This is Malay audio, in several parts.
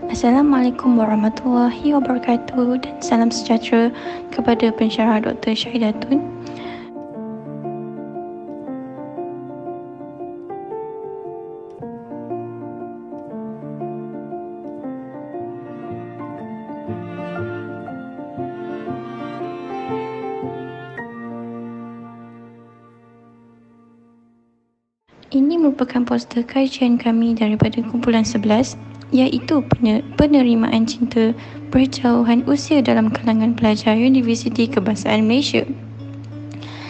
Assalamualaikum warahmatullahi wabarakatuh dan salam sejahtera kepada pensyarah Dr. Syahidatun. Ini merupakan poster kajian kami daripada kumpulan 11, iaitu penerimaan cinta berjauhan usia dalam kalangan pelajar Universiti Kebangsaan Malaysia.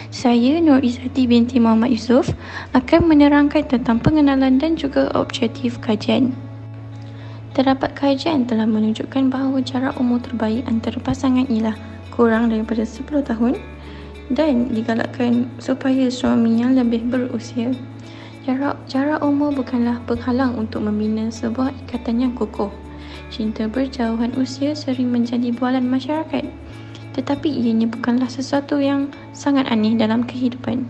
Saya, Nur Izzati binti Muhammad Yusof, akan menerangkan tentang pengenalan dan juga objektif kajian. Terdapat kajian telah menunjukkan bahawa jarak umur terbaik antara pasangan ialah kurang daripada 10 tahun dan digalakkan supaya suami yang lebih berusia. Jarak umur bukanlah penghalang untuk membina sebuah ikatan yang kukuh. Cinta berjauhan usia sering menjadi bualan masyarakat, tetapi ianya bukanlah sesuatu yang sangat aneh dalam kehidupan.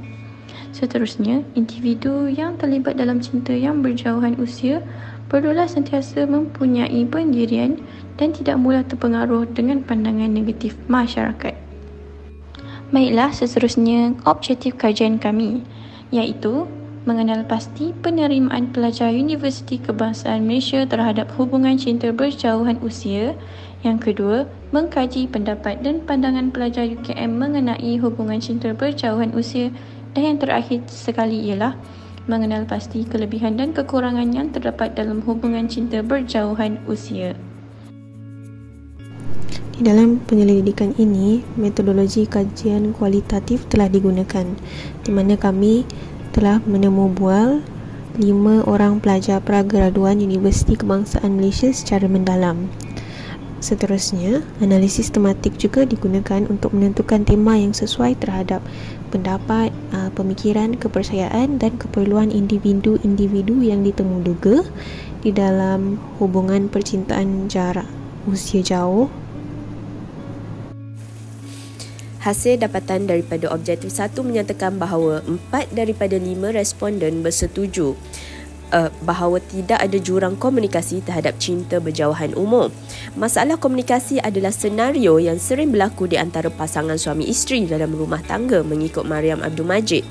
Seterusnya, individu yang terlibat dalam cinta yang berjauhan usia perlulah sentiasa mempunyai pendirian dan tidak mudah terpengaruh dengan pandangan negatif masyarakat. Baiklah, seterusnya objektif kajian kami, iaitu mengenal pasti penerimaan pelajar Universiti Kebangsaan Malaysia terhadap hubungan cinta berjauhan usia. Yang kedua, mengkaji pendapat dan pandangan pelajar UKM mengenai hubungan cinta berjauhan usia. Dan yang terakhir sekali ialah mengenal pasti kelebihan dan kekurangan yang terdapat dalam hubungan cinta berjauhan usia. Di dalam penyelidikan ini, metodologi kajian kualitatif telah digunakan, di mana kami telah menemu bual 5 orang pelajar pragraduan Universiti Kebangsaan Malaysia secara mendalam. Seterusnya, analisis tematik juga digunakan untuk menentukan tema yang sesuai terhadap pendapat, pemikiran, kepercayaan dan keperluan individu-individu yang ditemuduga di dalam hubungan percintaan jarak usia jauh. Hasil dapatan daripada objektif 1 menyatakan bahawa 4 daripada 5 responden bersetuju bahawa tidak ada jurang komunikasi terhadap cinta berjauhan umur. Masalah komunikasi adalah senario yang sering berlaku di antara pasangan suami isteri dalam rumah tangga mengikut Mariam Abdul Majid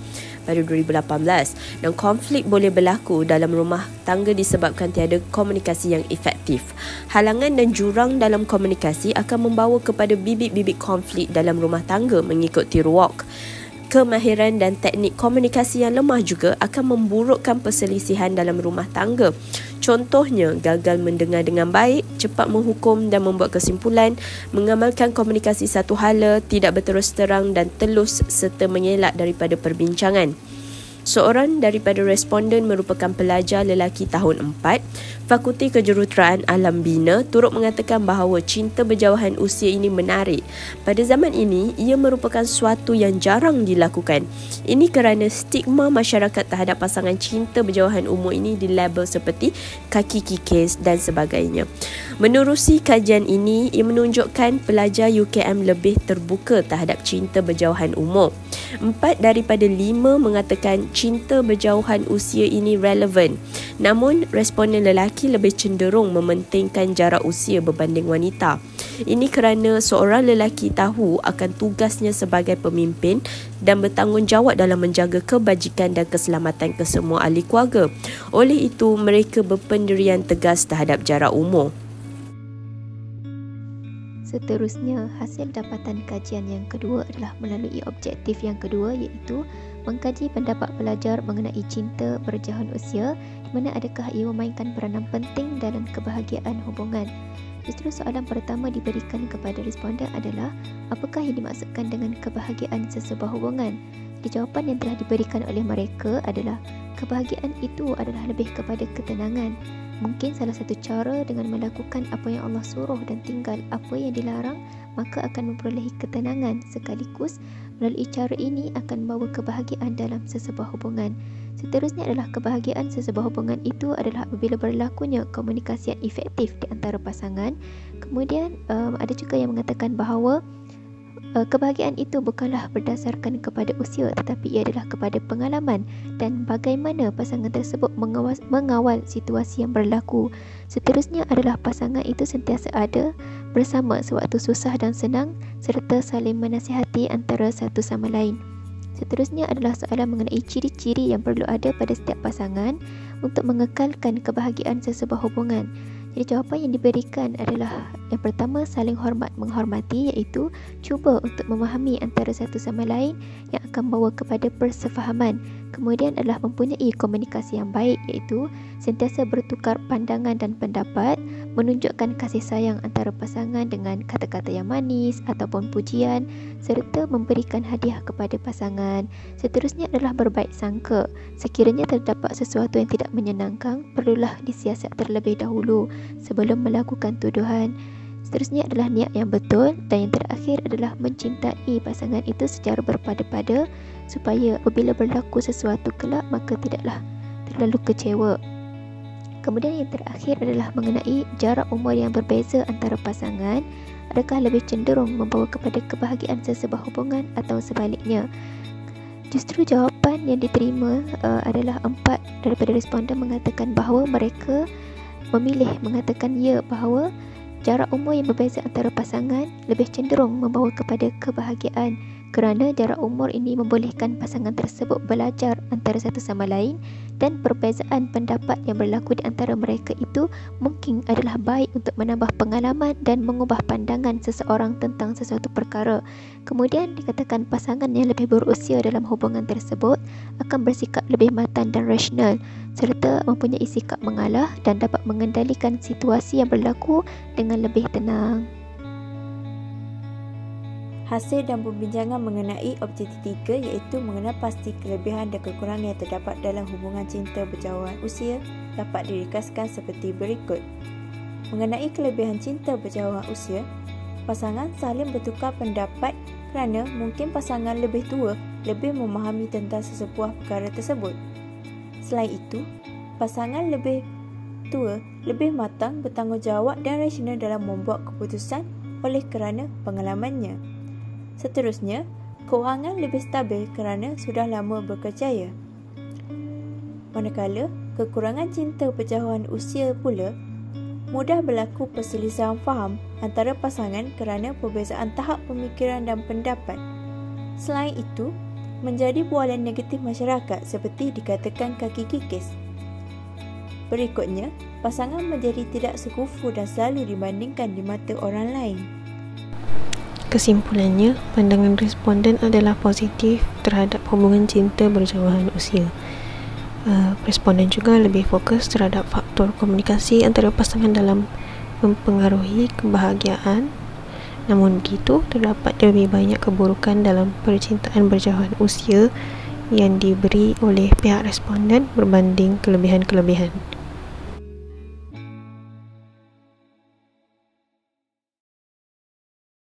pada 2018, dan konflik boleh berlaku dalam rumah tangga disebabkan tiada komunikasi yang efektif. Halangan dan jurang dalam komunikasi akan membawa kepada bibit-bibit konflik dalam rumah tangga mengikut Theory Walk. Kemahiran dan teknik komunikasi yang lemah juga akan memburukkan perselisihan dalam rumah tangga. Contohnya, gagal mendengar dengan baik, cepat menghukum dan membuat kesimpulan, mengamalkan komunikasi satu hala, tidak berterus terang dan telus serta mengelak daripada perbincangan. Seorang daripada responden merupakan pelajar lelaki tahun 4, Fakulti Kejuruteraan Alam Bina, turut mengatakan bahawa cinta berjauhan usia ini menarik. Pada zaman ini, ia merupakan suatu yang jarang dilakukan. Ini kerana stigma masyarakat terhadap pasangan cinta berjauhan umur ini dilabel seperti kaki kikis dan sebagainya. Menerusi kajian ini, ia menunjukkan pelajar UKM lebih terbuka terhadap cinta berjauhan umur. 4 daripada 5 mengatakan cinta berjauhan usia ini relevan. Namun, responden lelaki lebih cenderung mementingkan jarak usia berbanding wanita. Ini kerana seorang lelaki tahu akan tugasnya sebagai pemimpin dan bertanggungjawab dalam menjaga kebajikan dan keselamatan kesemua ahli keluarga. Oleh itu, mereka berpendirian tegas terhadap jarak umur. Seterusnya, hasil dapatan kajian yang kedua adalah melalui objektif yang kedua, iaitu mengkaji pendapat pelajar mengenai cinta berjauhan usia, di mana adakah ia memainkan peranan penting dalam kebahagiaan hubungan. Justru soalan pertama diberikan kepada responden adalah, apakah yang dimaksudkan dengan kebahagiaan sesebuah hubungan? Jawapan yang telah diberikan oleh mereka adalah, kebahagiaan itu adalah lebih kepada ketenangan. Mungkin salah satu cara dengan melakukan apa yang Allah suruh dan tinggal apa yang dilarang, maka akan memperolehi ketenangan, sekaligus melalui cara ini akan membawa kebahagiaan dalam sesebuah hubungan. Seterusnya adalah kebahagiaan sesebuah hubungan itu adalah apabila berlakunya komunikasi yang efektif di antara pasangan. Kemudian ada juga yang mengatakan bahawa Kebahagiaan itu bukanlah berdasarkan kepada usia, tetapi ia adalah kepada pengalaman dan bagaimana pasangan tersebut mengawal situasi yang berlaku. Seterusnya adalah pasangan itu sentiasa ada bersama sewaktu susah dan senang serta saling menasihati antara satu sama lain. Seterusnya adalah soalan mengenai ciri-ciri yang perlu ada pada setiap pasangan untuk mengekalkan kebahagiaan sesebuah hubungan. Jadi jawapan yang diberikan adalah yang pertama, saling hormat menghormati, iaitu cuba untuk memahami antara satu sama lain yang akan membawa kepada persefahaman. Kemudian adalah mempunyai komunikasi yang baik, iaitu sentiasa bertukar pandangan dan pendapat, menunjukkan kasih sayang antara pasangan dengan kata-kata yang manis ataupun pujian, serta memberikan hadiah kepada pasangan. Seterusnya adalah berbaik sangka. Sekiranya terdapat sesuatu yang tidak menyenangkan, perlulah disiasat terlebih dahulu sebelum melakukan tuduhan. Seterusnya adalah niat yang betul, dan yang terakhir adalah mencintai pasangan itu secara berpada-pada supaya apabila berlaku sesuatu kelak maka tidaklah terlalu kecewa. Kemudian yang terakhir adalah mengenai jarak umur yang berbeza antara pasangan, adakah lebih cenderung membawa kepada kebahagiaan sesebuah hubungan atau sebaliknya. Justru jawapan yang diterima adalah 4 daripada responden mengatakan bahawa mereka memilih mengatakan ya, bahawa jarak umur yang berbeza antara pasangan lebih cenderung membawa kepada kebahagiaan kerana jarak umur ini membolehkan pasangan tersebut belajar antara satu sama lain dan perbezaan pendapat yang berlaku di antara mereka itu mungkin adalah baik untuk menambah pengalaman dan mengubah pandangan seseorang tentang sesuatu perkara. Kemudian dikatakan pasangan yang lebih berusia dalam hubungan tersebut akan bersikap lebih matang dan rasional serta mempunyai sikap mengalah dan dapat mengendalikan situasi yang berlaku dengan lebih tenang. Hasil dan pembincangan mengenai objektif 3 iaitu mengenal pasti kelebihan dan kekurangan yang terdapat dalam hubungan cinta berjauhan usia dapat diringkaskan seperti berikut. Mengenai kelebihan cinta berjauhan usia, pasangan saling bertukar pendapat kerana mungkin pasangan lebih tua lebih memahami tentang sesebuah perkara tersebut. Selain itu, pasangan lebih tua lebih matang, bertanggungjawab dan rasional dalam membuat keputusan oleh kerana pengalamannya. Seterusnya, kewangan lebih stabil kerana sudah lama berkerjaya. Manakala, kekurangan cinta berjauhan usia pula, mudah berlaku perselisihan faham antara pasangan kerana perbezaan tahap pemikiran dan pendapat. Selain itu, menjadi bualan negatif masyarakat seperti dikatakan kaki kikis. Berikutnya, pasangan menjadi tidak sekufu dan selalu dibandingkan di mata orang lain. Kesimpulannya, pandangan responden adalah positif terhadap hubungan cinta berjauhan usia. Responden juga lebih fokus terhadap faktor komunikasi antara pasangan dalam mempengaruhi kebahagiaan. Namun begitu, terdapat lebih banyak keburukan dalam percintaan berjauhan usia yang diberi oleh pihak responden berbanding kelebihan-kelebihan.